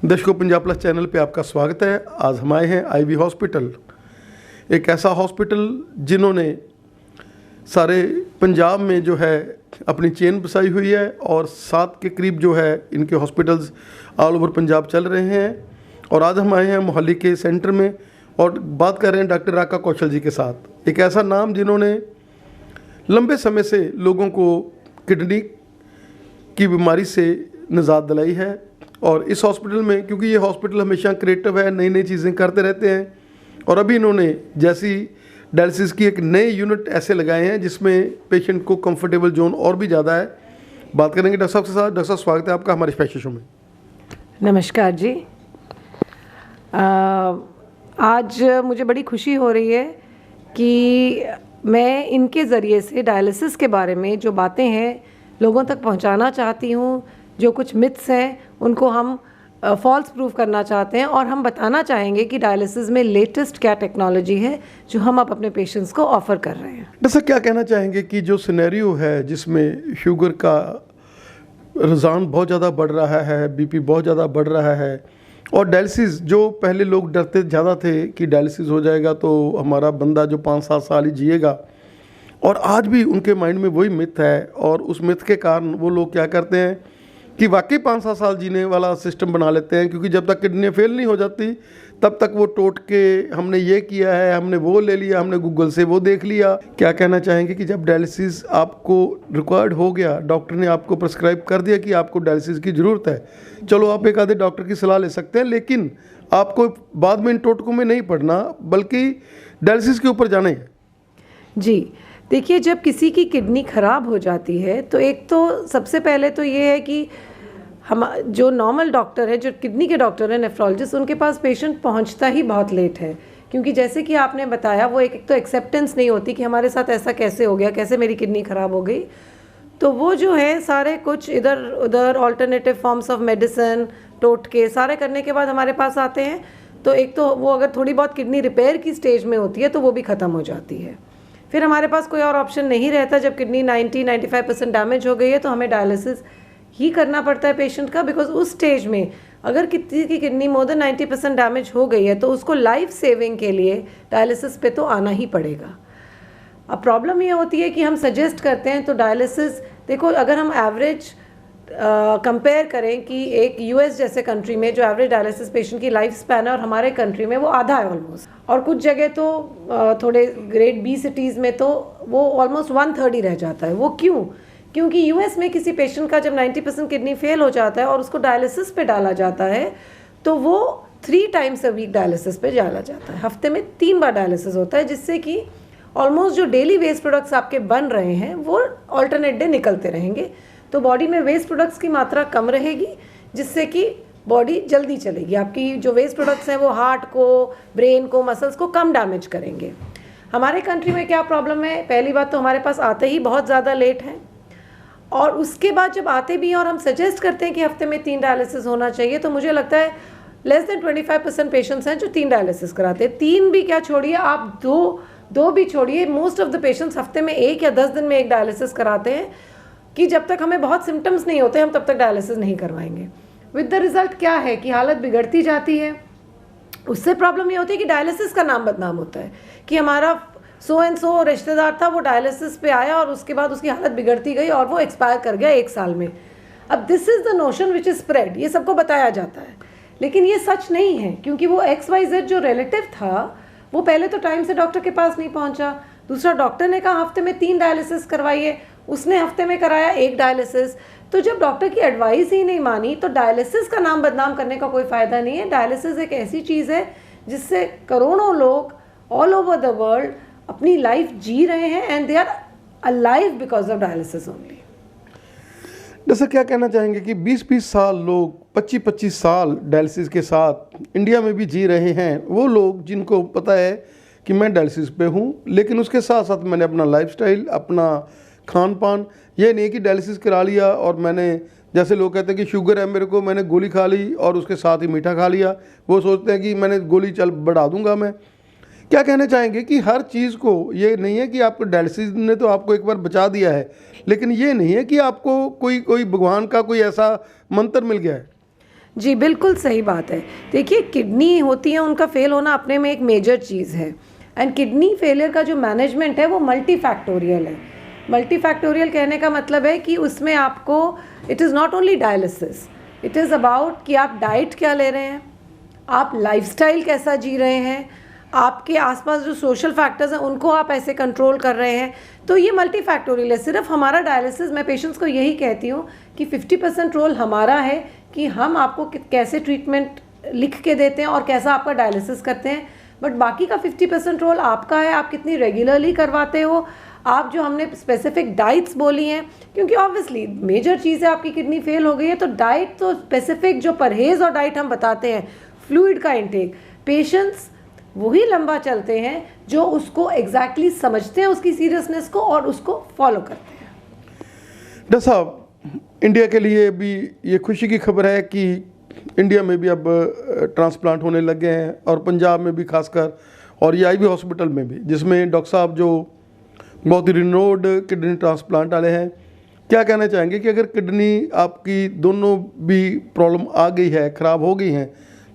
दर्शकों, Punjab plus channel पे आपका स्वागत है। आज हम आए हैं आईवी हॉस्पिटल, एक ऐसा हॉस्पिटल जिन्होंने सारे पंजाब में जो है अपनी चेन बसाई हुई है और 7 के करीब जो है इनके हॉस्पिटल्स ऑल ओवर पंजाब चल रहे हैं। और आज हम आए हैं मोहाली के सेंटर में और बात कर रहे हैं डॉक्टर राका कौशल जी के साथ, एक ऐसा नाम जिन्होंने लंबे समय से लोगों को किडनी की बीमारी से निजात दिलाई है। और इस हॉस्पिटल में, क्योंकि ये हॉस्पिटल हमेशा क्रिएटिव है, नई नई चीज़ें करते रहते हैं, और अभी इन्होंने जैसी डायलिसिस की एक नए यूनिट ऐसे लगाए हैं जिसमें पेशेंट को कंफर्टेबल जोन और भी ज़्यादा है। बात करेंगे डॉक्टर साहब के साथ। डॉक्टर साहब, स्वागत है आपका हमारे स्पेशल शो में। नमस्कार जी। आज मुझे बड़ी खुशी हो रही है कि मैं इनके ज़रिए से डायलिसिस के बारे में जो बातें हैं लोगों तक पहुंचाना चाहती हूं। जो कुछ मिथ्स हैं उनको हम फॉल्स प्रूफ करना चाहते हैं और हम बताना चाहेंगे कि डायलिसिस में लेटेस्ट क्या टेक्नोलॉजी है जो हम अब अपने पेशेंट्स को ऑफ़र कर रहे हैं। डॉक्टर साहब, क्या कहना चाहेंगे कि जो सिनेरियो है जिसमें शुगर का रुझान बहुत ज़्यादा बढ़ रहा है, बीपी बहुत ज़्यादा बढ़ रहा है, और डायलिसिस जो पहले लोग डरते ज़्यादा थे कि डायलिसिस हो जाएगा तो हमारा बंदा जो 5-7 साल ही जिएगा, और आज भी उनके माइंड में वही मिथ है। और उस मिथ के कारण वो लोग क्या करते हैं कि वाकई 5-7 साल जीने वाला सिस्टम बना लेते हैं, क्योंकि जब तक किडनी फेल नहीं हो जाती तब तक वो टोट के हमने ये किया है, हमने वो ले लिया, हमने गूगल से वो देख लिया। क्या कहना चाहेंगे कि जब डायलिसिस आपको रिक्वायर्ड हो गया, डॉक्टर ने आपको प्रिस्क्राइब कर दिया कि आपको डायलिसिस की ज़रूरत है, चलो आप एक आधे डॉक्टर की सलाह ले सकते हैं, लेकिन आपको बाद में इन टोटकों में नहीं पड़ना बल्कि डायलिसिस के ऊपर जाना है। जी देखिए, जब किसी की किडनी ख़राब हो जाती है तो एक तो सबसे पहले तो ये है कि हम जो नॉर्मल डॉक्टर है, जो किडनी के डॉक्टर है, नेफ्रोलॉजिस्ट, उनके पास पेशेंट पहुंचता ही बहुत लेट है। क्योंकि जैसे कि आपने बताया, वो एक तो एक्सेप्टेंस नहीं होती कि हमारे साथ ऐसा कैसे हो गया, कैसे मेरी किडनी ख़राब हो गई। तो वो जो है सारे कुछ इधर उधर ऑल्टरनेटिव फॉर्म्स ऑफ मेडिसिन टोटके सारे करने के बाद हमारे पास आते हैं। तो एक तो वो अगर थोड़ी बहुत किडनी रिपेयर की स्टेज में होती है तो वो भी ख़त्म हो जाती है। फिर हमारे पास कोई और ऑप्शन नहीं रहता। जब किडनी 90-95% डैमेज हो गई है तो हमें डायलिसिस ही करना पड़ता है पेशेंट का, बिकॉज उस स्टेज में अगर किसी की किडनी मोर देन 90% डैमेज हो गई है तो उसको लाइफ सेविंग के लिए डायलिसिस पे तो आना ही पड़ेगा। अब प्रॉब्लम ये होती है कि हम सजेस्ट करते हैं तो डायलिसिस, देखो अगर हम एवरेज कंपेयर करें कि एक यूएस जैसे कंट्री में जो एवरेज डायलिसिस पेशेंट की लाइफ स्पैन है और हमारे कंट्री में वो आधा है ऑलमोस्ट, और कुछ जगह तो थोड़े ग्रेड बी सिटीज़ में तो वो ऑलमोस्ट 1/3 ही रह जाता है। वो क्यों? क्योंकि यूएस में किसी पेशेंट का जब 90% किडनी फेल हो जाता है और उसको डायलिसिस पे डाला जाता है तो वो 3 टाइम्स अ वीक डायलिसिस पे डाला जाता है। हफ्ते में 3 बार डायलिसिस होता है, जिससे कि ऑलमोस्ट जो डेली वेस्ट प्रोडक्ट्स आपके बन रहे हैं वो ऑल्टरनेट डे निकलते रहेंगे। तो बॉडी में वेस्ट प्रोडक्ट्स की मात्रा कम रहेगी, जिससे कि बॉडी जल्दी चलेगी। आपकी जो वेस्ट प्रोडक्ट्स हैं वो हार्ट को, ब्रेन को, मसल्स को कम डैमेज करेंगे। हमारे कंट्री में क्या प्रॉब्लम है? पहली बात तो हमारे पास आते ही बहुत ज़्यादा लेट हैं, और उसके बाद जब आते भी हैं और हम सजेस्ट करते हैं कि हफ्ते में 3 डायलिसिस होना चाहिए, तो मुझे लगता है लेस देन 25% पेशेंट्स हैं जो 3 डायलिसिस कराते हैं। 3 भी क्या छोड़िए, आप 2 भी छोड़िए, मोस्ट ऑफ द पेशेंट्स हफ्ते में 1 या 10 दिन में 1 डायलिसिस कराते हैं कि जब तक हमें बहुत सिम्टम्स नहीं होते हम तब तक डायलिसिस नहीं करवाएंगे। विद द रिजल्ट क्या है कि हालत बिगड़ती जाती है। उससे प्रॉब्लम ये होती है कि डायलिसिस का नाम बदनाम होता है कि हमारा सो एंड सो रिश्तेदार था, वो डायलिसिस पे आया और उसके बाद उसकी हालत बिगड़ती गई और वो एक्सपायर कर गया 1 साल में। अब this is the notion which is spread, ये सबको बताया जाता है, लेकिन ये सच नहीं है। क्योंकि वो XYZ जो रिलेटिव था वो पहले तो टाइम से डॉक्टर के पास नहीं पहुंचा, दूसरा डॉक्टर ने कहा हफ्ते में 3 डायलिसिस करवाइए, उसने हफ्ते में कराया 1 डायलिसिस। तो जब डॉक्टर की एडवाइस ही नहीं मानी तो डायलिसिस का नाम बदनाम करने का कोई फ़ायदा नहीं है। डायलिसिस एक ऐसी चीज़ है जिससे करोड़ों लोग ऑल ओवर द वर्ल्ड अपनी लाइफ जी रहे हैं, and they are alive because of dialysis only. जैसे क्या कहना चाहेंगे कि 20-20 साल लोग, 25-25 साल डायलिसिस के साथ इंडिया में भी जी रहे हैं, वो लोग जिनको पता है कि मैं डायलिसिस पे हूँ, लेकिन उसके साथ साथ मैंने अपना लाइफस्टाइल, अपना खान पान, ये नहीं कि डायलिसिस करा लिया और मैंने, जैसे लोग कहते हैं कि शुगर है मेरे को, मैंने गोली खा ली और उसके साथ ही मीठा खा लिया, वो सोचते हैं कि मैंने गोली चल बढ़ा दूंगा मैं। क्या कहना चाहेंगे कि हर चीज़ को, ये नहीं है कि आपको डायलिसिस ने तो आपको एक बार बचा दिया है, लेकिन ये नहीं है कि आपको कोई भगवान का कोई ऐसा मंत्र मिल गया है। जी बिल्कुल सही बात है। देखिए किडनी होती है, उनका फेल होना अपने में एक मेजर चीज़ है, एंड किडनी फेलियर का जो मैनेजमेंट है वो मल्टीफैक्टोरियल है। मल्टीफैक्टोरियल कहने का मतलब है कि उसमें आपको it is not only dialysis, it is about कि आप डाइट क्या ले रहे हैं, आप लाइफस्टाइल कैसा जी रहे हैं, आपके आसपास जो सोशल फैक्टर्स हैं उनको आप ऐसे कंट्रोल कर रहे हैं। तो ये मल्टी फैक्टोरियल है। सिर्फ हमारा डायलिसिस, मैं पेशेंट्स को यही कहती हूँ कि 50% रोल हमारा है कि हम आपको कैसे ट्रीटमेंट लिख के देते हैं और कैसा आपका डायलिसिस करते हैं, बट बाकी का 50% रोल आपका है। आप कितनी रेगुलरली करवाते हो, आप जो हमने स्पेसिफिक डाइट्स बोली हैं, क्योंकि ऑब्वियसली मेजर चीज़ है आपकी किडनी फेल हो गई है, तो डाइट तो स्पेसिफिक जो परहेज़ और डाइट हम बताते हैं, फ्लूइड का इंटेक, पेशेंट्स वही लंबा चलते हैं जो उसको एग्जैक्टली समझते हैं उसकी सीरियसनेस को और उसको फॉलो करते हैं। डॉक्टर साहब, इंडिया के लिए भी ये खुशी की खबर है कि इंडिया में भी अब ट्रांसप्लांट होने लग गए हैं, और पंजाब में भी खासकर, और ये आईवी हॉस्पिटल में भी, जिसमें डॉक्टर साहब जो बहुत ही रिनोड किडनी ट्रांसप्लांट वाले हैं, क्या कहना चाहेंगे कि अगर किडनी आपकी दोनों भी प्रॉब्लम आ गई है, ख़राब हो गई हैं,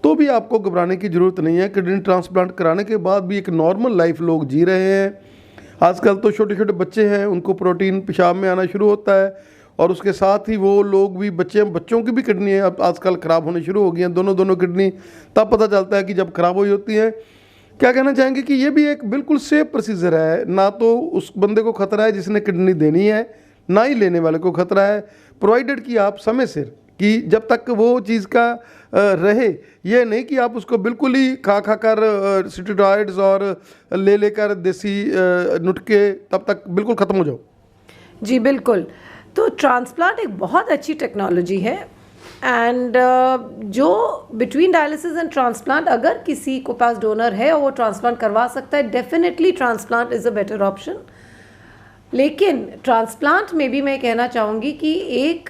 तो भी आपको घबराने की ज़रूरत नहीं है। किडनी ट्रांसप्लांट कराने के बाद भी एक नॉर्मल लाइफ लोग जी रहे हैं। आजकल तो छोटे छोटे बच्चे हैं, उनको प्रोटीन पेशाब में आना शुरू होता है, और उसके साथ ही वो लोग भी, बच्चों की भी किडनी है अब आजकल ख़राब होने शुरू हो गई हैं, दोनों किडनी तब पता चलता है कि जब ख़राब हुई होती हैं। क्या कहना चाहेंगे कि ये भी एक बिल्कुल सेफ प्रोसीजर है, ना तो उस बंदे को खतरा है जिसने किडनी देनी है, ना ही लेने वाले को खतरा है, प्रोवाइडेड कि आप समय सिर, कि जब तक वो चीज़ का रहे, ये नहीं कि आप उसको बिल्कुल ही खा कर स्टेरॉइड्स और ले लेकर देसी नुस्खे तब तक बिल्कुल ख़त्म हो जाओ। जी बिल्कुल। तो ट्रांसप्लांट एक बहुत अच्छी टेक्नोलॉजी है, एंड जो बिटवीन डायलिसिस एंड ट्रांसप्लांट अगर किसी को पास डोनर है और वो ट्रांसप्लांट करवा सकता है, definitely transplant is a better option. लेकिन ट्रांसप्लांट में भी मैं कहना चाहूँगी कि एक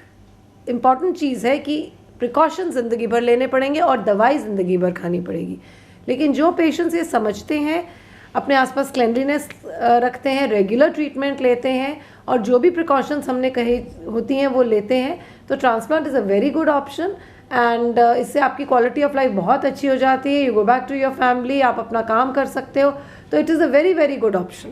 इम्पॉर्टेंट चीज़ है कि प्रिकॉशन ज़िंदगी भर लेने पड़ेंगे और दवाई ज़िंदगी भर खानी पड़ेगी। लेकिन जो पेशेंट्स ये समझते हैं, अपने आसपास क्लेanलीनेस रखते हैं, रेगुलर ट्रीटमेंट लेते हैं और जो भी प्रिकॉशंस हमने कही होती हैं वो लेते हैं, तो transplant is a very good option. And इससे आपकी क्वालिटी ऑफ लाइफ बहुत अच्छी हो जाती है। You go back to your family, आप अपना काम कर सकते हो, तो it is a very very good option.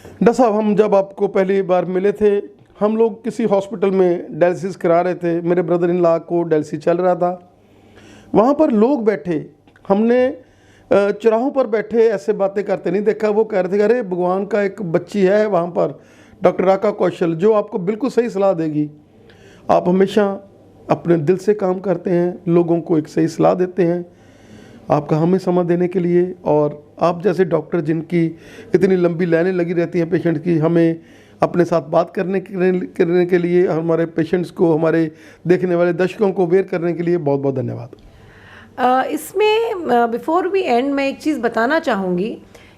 Doctor साहब, हम जब आपको पहली बार मिले थे, हम लोग किसी हॉस्पिटल में डायलिसिस करा रहे थे, मेरे ब्रदर इन लॉ को डायलिसिस चल रहा था, वहाँ पर लोग बैठे, हमने चौराहों पर बैठे ऐसे बातें करते नहीं देखा। वो कह रहे थे अरे भगवान का एक बच्ची है वहाँ पर, डॉक्टर राका कौशल, जो आपको बिल्कुल सही सलाह देगी। आप हमेशा अपने दिल से काम करते हैं, लोगों को एक सही सलाह देते हैं। आपका हमें समय देने के लिए, और आप जैसे डॉक्टर जिनकी इतनी लंबी लाइनें लगी रहती हैं पेशेंट की, हमें अपने साथ बात करने के लिए, हमारे पेशेंट्स को, हमारे देखने वाले दर्शकों को अवेयर करने के लिए बहुत बहुत धन्यवाद। इसमें बिफोर वी एंड मैं एक चीज़ बताना चाहूँगी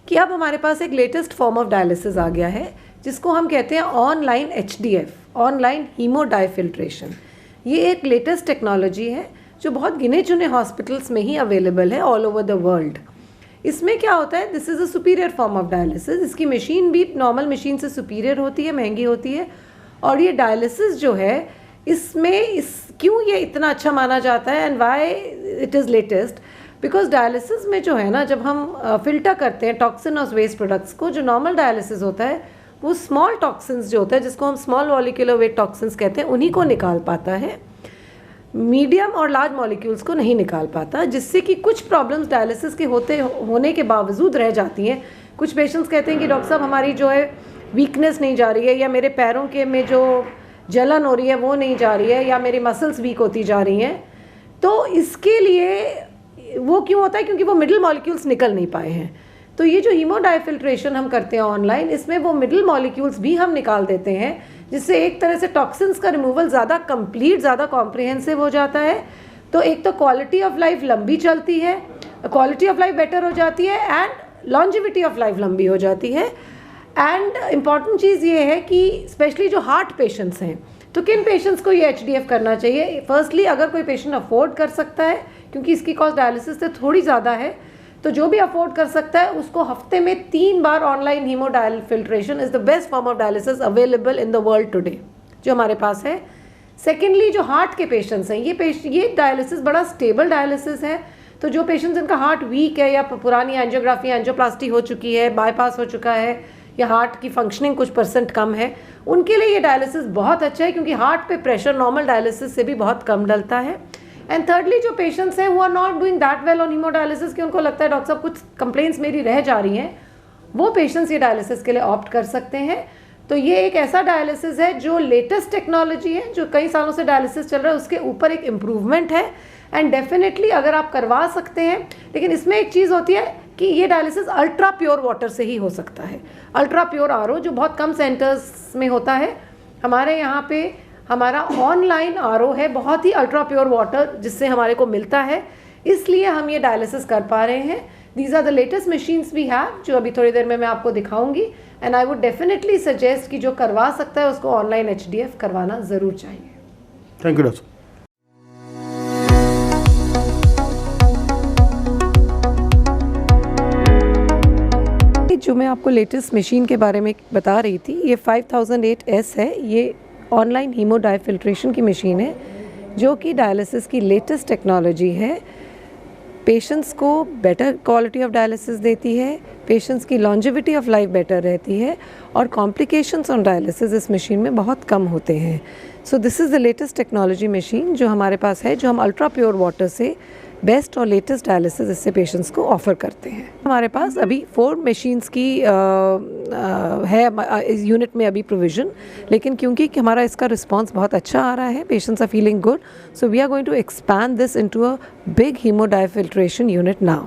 कि अब हमारे पास एक लेटेस्ट फॉर्म ऑफ डायलिसिस आ गया है, जिसको हम कहते हैं ऑनलाइन HDF, ऑनलाइन हीमोडाइफिल्ट्रेशन। ये एक लेटेस्ट टेक्नोलॉजी है जो बहुत गिने चुने हॉस्पिटल्स में ही अवेलेबल है ऑल ओवर द वर्ल्ड। इसमें क्या होता है, this is a superior form of dialysis. इसकी मशीन भी नॉर्मल मशीन से सुपीरियर होती है, महंगी होती है, और ये डायलिसिस जो है इसमें क्यों ये इतना अच्छा माना जाता है and why it is latest, because dialysis में जो है ना, जब हम फिल्टर करते हैं टॉक्सिन और वेस्ट प्रोडक्ट्स को, जो नॉर्मल डायलिसिस होता है वो स्मॉल टॉक्सिन्स जो होता है, जिसको हम स्मॉल मॉलिक्यूलर वेट टॉक्सिन्स कहते हैं, उन्हीं को निकाल पाता है, मीडियम और लार्ज मॉलिक्यूल्स को नहीं निकाल पाता, जिससे कि कुछ प्रॉब्लम्स डायलिसिस के होने के बावजूद रह जाती हैं। कुछ पेशेंट्स कहते हैं कि डॉक्टर साहब हमारी जो है वीकनेस नहीं जा रही है, या मेरे पैरों के में जो जलन हो रही है वो नहीं जा रही है, या मेरी मसल्स वीक होती जा रही हैं। तो इसके लिए वो क्यों होता है, क्योंकि वो मिडिल मॉलिक्यूल्स निकल नहीं पाए हैं। तो ये जो हीमोडाइफिल्ट्रेशन हम करते हैं ऑनलाइन, इसमें वो मिडिल मॉलिक्यूल्स भी हम निकाल देते हैं, जिससे एक तरह से टॉक्सिन्स का रिमूवल ज़्यादा कंप्लीट, ज़्यादा कॉम्प्रिहेंसिव हो जाता है। तो एक तो क्वालिटी ऑफ लाइफ लंबी चलती है, क्वालिटी ऑफ लाइफ बेटर हो जाती है, एंड लॉन्जिविटी ऑफ लाइफ लंबी हो जाती है। एंड इम्पॉर्टेंट चीज़ ये है कि स्पेशली जो हार्ट पेशेंट्स हैं, तो किन पेशेंट्स को ये HDF करना चाहिए। फर्स्टली अगर कोई पेशेंट अफोर्ड कर सकता है, क्योंकि इसकी कॉस्ट डायलिसिस से थोड़ी ज़्यादा है, तो जो भी अफोर्ड कर सकता है उसको हफ्ते में 3 बार online haemodiafiltration is the best form of dialysis available in the world today, जो हमारे पास है। सेकेंडली जो हार्ट के पेशेंट्स हैं, ये डायलिसिस बड़ा स्टेबल डायलिसिस है। तो जो पेशेंट्स जिनका हार्ट वीक है या पुरानी एंजियोग्राफी एंजियोप्लास्टी हो चुकी है, बाईपास हो चुका है या हार्ट की फंक्शनिंग कुछ % कम है, उनके लिए ये डायलिसिस बहुत अच्छा है क्योंकि हार्ट पे प्रेशर नॉर्मल डायलिसिस से भी बहुत कम डलता है। एंड थर्डली जो पेशेंट्स हैं वो are not doing that well on hemodialysis कि उनको लगता है डॉक्टर साहब कुछ कंप्लेंट्स मेरी रह जा रही हैं, वो पेशेंट्स ये डायलिसिस के लिए ऑप्ट कर सकते हैं। तो ये एक ऐसा डायलिसिस है जो लेटेस्ट टेक्नोलॉजी है, जो कई सालों से डायलिसिस चल रहा है उसके ऊपर एक इम्प्रूवमेंट है। एंड डेफिनेटली अगर आप करवा सकते हैं, लेकिन इसमें एक चीज़ होती है कि ये डायलिसिस अल्ट्रा प्योर वाटर से ही हो सकता है। अल्ट्रा प्योर आरओ जो बहुत कम सेंटर्स में होता है, हमारे यहाँ पे हमारा ऑनलाइन आरओ है, बहुत ही अल्ट्रा प्योर वाटर जिससे हमारे को मिलता है, इसलिए हम ये डायलिसिस कर पा रहे हैं। These are the latest machines we have, जो अभी थोड़ी देर में मैं आपको दिखाऊंगी। And I would definitely suggest कि जो करवा सकता है उसको ऑनलाइन HDF करवाना ज़रूर चाहिए। Thank you doctor. जो मैं आपको लेटेस्ट मशीन के बारे में बता रही थी, ये 5008S है। ये ऑनलाइन हीमोडायफिल्ट्रेशन की मशीन है जो कि डायलिसिस की लेटेस्ट टेक्नोलॉजी है। पेशेंट्स को बेटर क्वालिटी ऑफ डायलिसिस देती है, पेशेंट्स की लॉन्जिविटी ऑफ लाइफ बेटर रहती है और कॉम्प्लिकेशंस ऑन डायलिसिस इस मशीन में बहुत कम होते हैं। So this is the latest technology machine जो हमारे पास है, जो हम अल्ट्रा प्योर वाटर से बेस्ट और लेटेस्ट डायलिसिस इससे पेशेंट्स को ऑफ़र करते हैं। हमारे पास अभी 4 मशीन्स की है इस यूनिट में अभी प्रोविज़न, लेकिन क्योंकि हमारा इसका रिस्पांस बहुत अच्छा आ रहा है, patients are feeling good, so we are going to expand this into a big haemodiafiltration unit now.